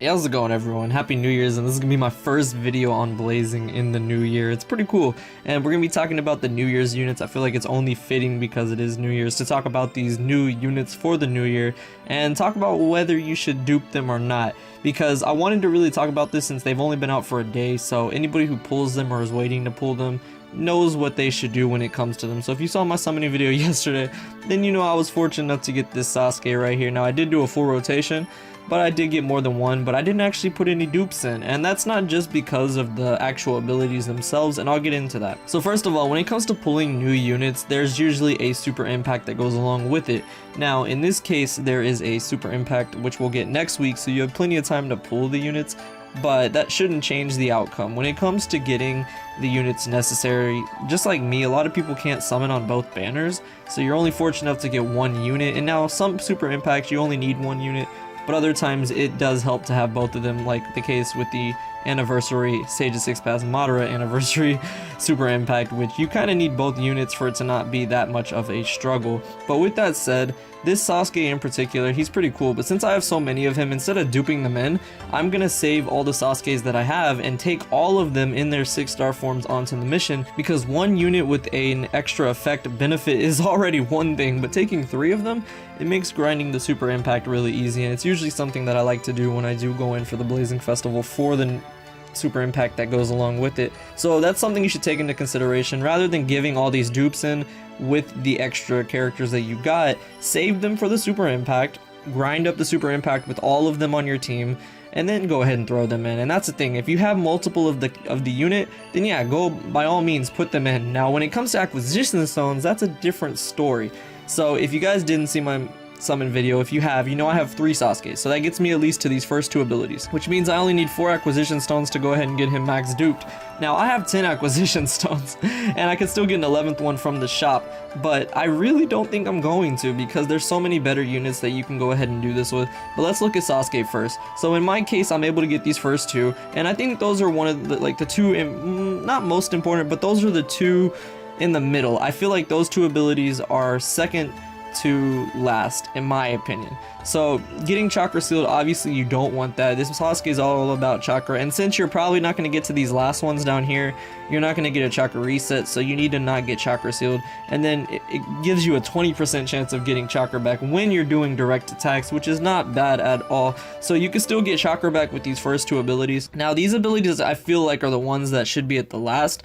Hey, how's it going, everyone? Happy New Year's, and this is gonna be my first video on blazing in the new year. It's pretty cool, and we're gonna be talking about the New Year's units. I feel like it's only fitting because it is New Year's to talk about these new units for the new year and talk about whether you should dupe them or not, because I wanted to really talk about this since they've only been out for a day, so anybody who pulls them or is waiting to pull them knows what they should do when it comes to them. So if you saw my summoning video yesterday, then you know I was fortunate enough to get this Sasuke right here. Now I did do a full rotation, but I did get more than one, but I didn't actually put any dupes in, and that's not just because of the actual abilities themselves, and I'll get into that. So first of all, when it comes to pulling new units, there's usually a super impact that goes along with it. Now in this case, there is a super impact which we'll get next week, so you have plenty of time to pull the units, but that shouldn't change the outcome. When it comes to getting the units necessary, just like me, a lot of people can't summon on both banners, so you're only fortunate enough to get one unit, and now some super impacts you only need one unit, but other times it does help to have both of them, like the case with the anniversary Sage of Six Paths Madara anniversary super impact, which you kind of need both units for it to not be that much of a struggle. But with that said, this Sasuke in particular, he's pretty cool, but since I have so many of him, instead of duping them in, I'm gonna save all the Sasukes that I have and take all of them in their 6-star forms onto the mission, because one unit with an extra effect benefit is already one thing, but taking 3 of them, it makes grinding the super impact really easy, and it's usually something that I like to do when I do go in for the Blazing Festival for the super impact that goes along with it. So that's something you should take into consideration. Rather than giving all these dupes in with the extra characters that you got, save them for the super impact, grind up the super impact with all of them on your team, and then go ahead and throw them in. And that's the thing, if you have multiple of the unit, then yeah, go by all means put them in. Now when it comes to acquisition stones, that's a different story. So if you guys didn't see my summon video, if you have, you know I have 3 Sasukes, so that gets me at least to these first 2 abilities, which means I only need 4 acquisition stones to go ahead and get him max duped. Now I have 10 acquisition stones and I can still get an 11th one from the shop, but I really don't think I'm going to, because there's so many better units that you can go ahead and do this with. But let's look at Sasuke first. So in my case, I'm able to get these first 2, and I think those are one of the, like the 2 not most important, but those are the 2 in the middle. I feel like those 2 abilities are second to last in my opinion. So getting chakra sealed, obviously you don't want that. This Sasuke is all about chakra, and since you're probably not going to get to these last ones down here, you're not going to get a chakra reset, so you need to not get chakra sealed, and then it gives you a 20% chance of getting chakra back when you're doing direct attacks, which is not bad at all. So you can still get chakra back with these first 2 abilities. Now these abilities I feel like are the ones that should be at the last,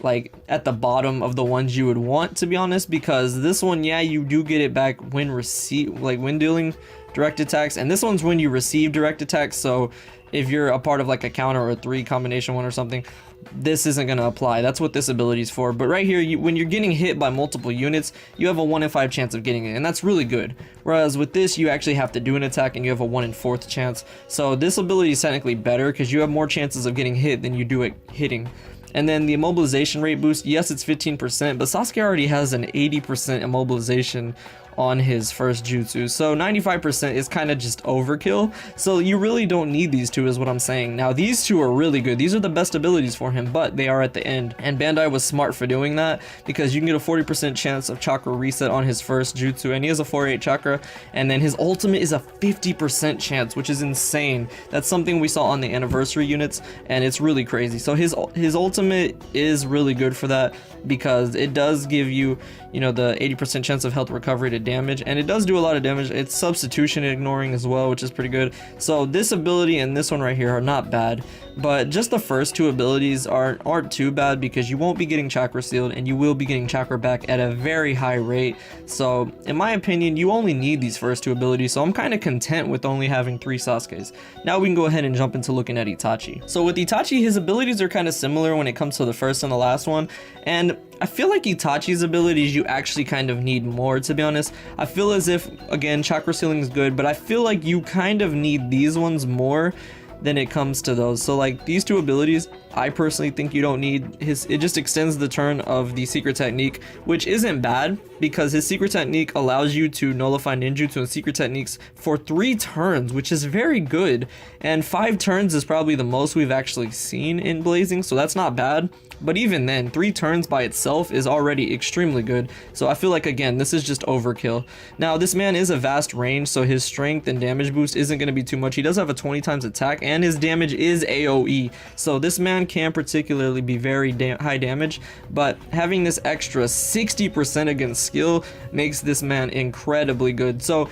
like at the bottom of the ones you would want, to be honest, because this one, yeah, you do get it back when when dealing direct attacks, and this one's when you receive direct attacks. So if you're a part of like a counter or a 3 combination one or something, this isn't going to apply. That's what this ability is for. But right here, when you're getting hit by multiple units, you have a 1 in 5 chance of getting it, and that's really good. Whereas with this, you actually have to do an attack and you have a 1 in 4th chance. So this ability is technically better because you have more chances of getting hit than you do it hitting. And then the immobilization rate boost, yes, it's 15%, but Sasuke already has an 80% immobilization on his first jutsu, so 95% is kind of just overkill, so you really don't need these 2 is what I'm saying. Now these 2 are really good, these are the best abilities for him, but they are at the end, and Bandai was smart for doing that, because you can get a 40% chance of chakra reset on his first jutsu, and he has a 4-8 chakra, and then his ultimate is a 50% chance, which is insane. That's something we saw on the anniversary units, and it's really crazy. So his ultimate is really good for that, because it does give you, you know, the 80% chance of health recovery to damage, and it does do a lot of damage. It's substitution ignoring as well, which is pretty good. So this ability and this one right here are not bad, but just the first 2 abilities aren't too bad, because you won't be getting chakra sealed and you will be getting chakra back at a very high rate. So in my opinion, you only need these first 2 abilities, so I'm kind of content with only having 3 Sasukes. Now we can go ahead and jump into looking at Itachi. So with Itachi, his abilities are kind of similar when it comes to the first and the last one, and I feel like Itachi's abilities you actually kind of need more, to be honest. I feel as if, again, chakra sealing is good, but I feel like you kind of need these ones more than it comes to those. So like these 2 abilities, I personally think you don't need his, it just extends the turn of the secret technique, which isn't bad because his secret technique allows you to nullify ninjutsu and secret techniques for 3 turns, which is very good, and 5 turns is probably the most we've actually seen in blazing, so that's not bad. But even then, 3 turns by itself is already extremely good. So I feel like, again, this is just overkill. Now, this man is a vast range, so his strength and damage boost isn't going to be too much. He does have a 20 times attack, and his damage is AoE. So this man can particularly be very high damage, but having this extra 60% against skill makes this man incredibly good. So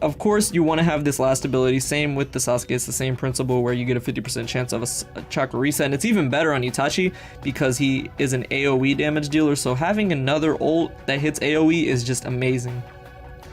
of course, you want to have this last ability. Same with the Sasuke. It's the same principle where you get a 50% chance of a chakra reset. And it's even better on Itachi because he is an AoE damage dealer. So having another ult that hits AoE is just amazing.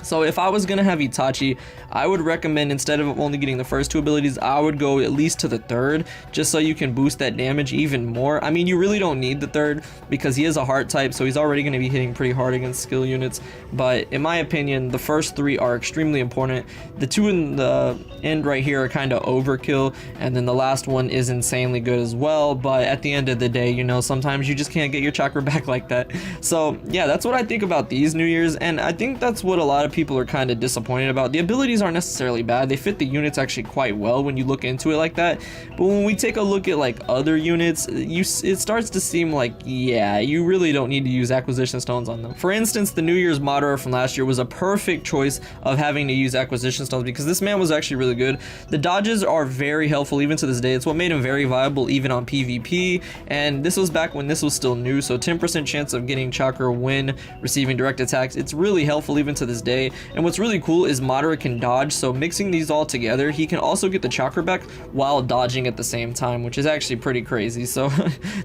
So if I was going to have Itachi, I would recommend, instead of only getting the first 2 abilities, I would go at least to the 3rd, just so you can boost that damage even more. I mean, you really don't need the 3rd because he is a heart type, so he's already going to be hitting pretty hard against skill units. But in my opinion, the first 3 are extremely important. The 2 in the end right here are kind of overkill, and then the last one is insanely good as well. But at the end of the day, you know, sometimes you just can't get your chakra back like that. So yeah, that's what I think about these New Year's, and I think that's what a lot of people are kind of disappointed about. The abilities aren't necessarily bad. They fit the units actually quite well when you look into it like that. But when we take a look at like other units, it starts to seem like, yeah, you really don't need to use acquisition stones on them. For instance, the New Year's Madara from last year was a perfect choice of having to use acquisition stones because this man was actually really good. The dodges are very helpful even to this day. It's what made him very viable even on PvP, and this was back when this was still new, so 10% chance of getting chakra when receiving direct attacks. It's really helpful even to this day. And what's really cool is Madara can dodge, so mixing these all together, he can also get the chakra back while dodging at the same time, which is actually pretty crazy, so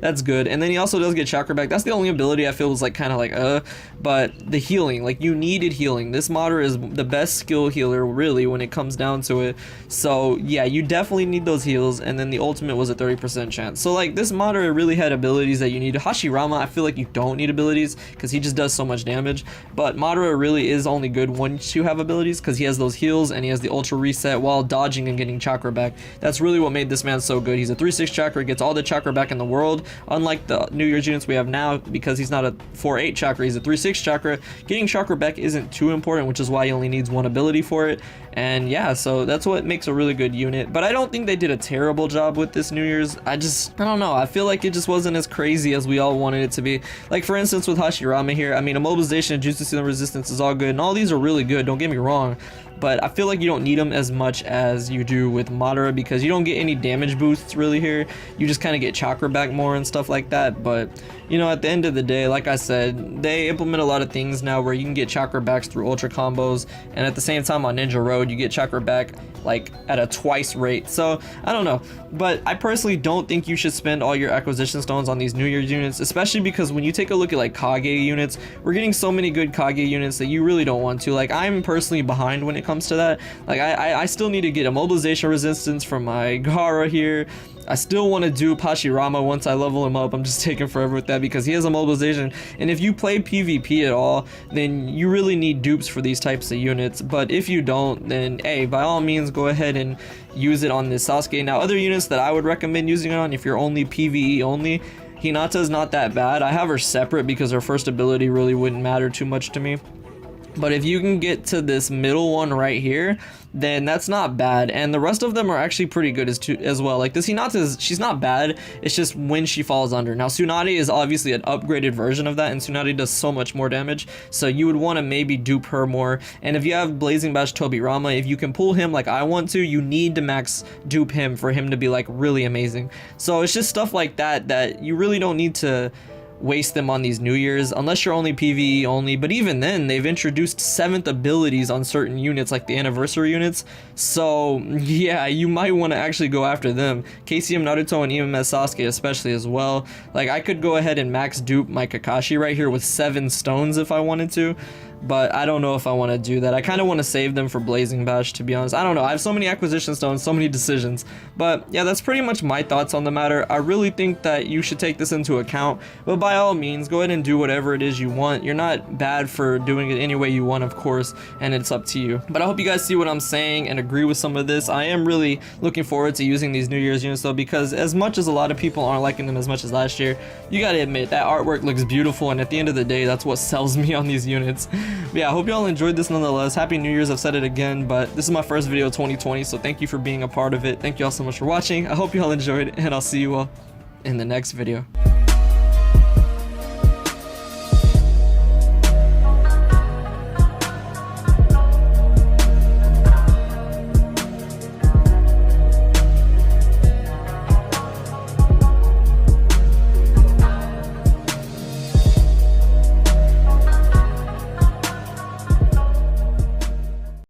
that's good. And then he also does get chakra back. That's the only ability I feel was like kind of like but the healing, like you needed healing. This Madara is the best skill healer really when it comes down to it. So yeah, you definitely need those heals. And then the ultimate was a 30% chance. So like this Madara really had abilities that you need. Hashirama, I feel like you don't need abilities because he just does so much damage, but Madara really is only good once you have abilities because he has those heals and he has the ultra reset while dodging and getting chakra back. That's really what made this man so good. He's a 3-6 chakra, gets all the chakra back in the world, unlike the New Year's units we have now, because he's not a 4-8 chakra, he's a 3-6 chakra. Getting chakra back isn't too important, which is why he only needs 1 ability for it. And yeah, so that's what makes a really good unit. But I don't think they did a terrible job with this New Year's. I don't know, I feel like it just wasn't as crazy as we all wanted it to be. Like for instance with Hashirama here, I mean, immobilization and jutsu sealing resistance is all good, and all these are really good, don't get me wrong, but I feel like you don't need them as much as you do with Madara because you don't get any damage boosts really here. You just kind of get chakra back more and stuff like that. But you know, at the end of the day, like I said, they implement a lot of things now where you can get chakra backs through ultra combos, and at the same time on Ninja Road you get chakra back like at a twice rate. So I don't know, but I personally don't think you should spend all your acquisition stones on these New Year's units, especially because when you take a look at like Kage units, we're getting so many good Kage units that you really don't want to. Like I'm personally behind when it comes to that. Like I still need to get immobilization resistance from my Gaara here. I still want to do Hashirama once I level him up. I'm just taking forever with that because he has immobilization, and if you play PvP at all, then you really need dupes for these types of units. But if you don't, then hey, by all means go ahead and use it on this Sasuke. Now other units that I would recommend using it on if you're only PvE only, Hinata's not that bad. I have her separate because her first ability really wouldn't matter too much to me. But if you can get to this middle one right here, then that's not bad, and the rest of them are actually pretty good as well. Like this Hinata, she's not bad, it's just when she falls under. Now Tsunade is obviously an upgraded version of that, and Tsunade does so much more damage, so you would want to maybe dupe her more. And if you have Blazing Bash Tobirama, if you can pull him like I want to, you need to max dupe him for him to be like really amazing. So it's just stuff like that that you really don't need to waste them on these New Year's unless you're only PvE only. But even then, they've introduced 7th abilities on certain units like the anniversary units, so yeah, you might want to actually go after them. KCM Naruto and EMS Sasuke especially as well. Like I could go ahead and max dupe my Kakashi right here with 7 stones if I wanted to. but I don't know if I want to do that. I kind of want to save them for Blazing Bash, to be honest. I don't know. I have so many acquisition stones, so many decisions. But yeah, that's pretty much my thoughts on the matter. I really think that you should take this into account, but by all means, go ahead and do whatever it is you want. You're not bad for doing it any way you want, of course, and it's up to you. But I hope you guys see what I'm saying and agree with some of this. I am really looking forward to using these New Year's units though, because as much as a lot of people aren't liking them as much as last year, you gotta admit that artwork looks beautiful, and at the end of the day, that's what sells me on these units. But yeah, I hope y'all enjoyed this nonetheless. Happy New Year's, I've said it again, but this is my first video of 2020, so thank you for being a part of it. Thank you all so much for watching. I hope y'all enjoyed, and I'll see you all in the next video.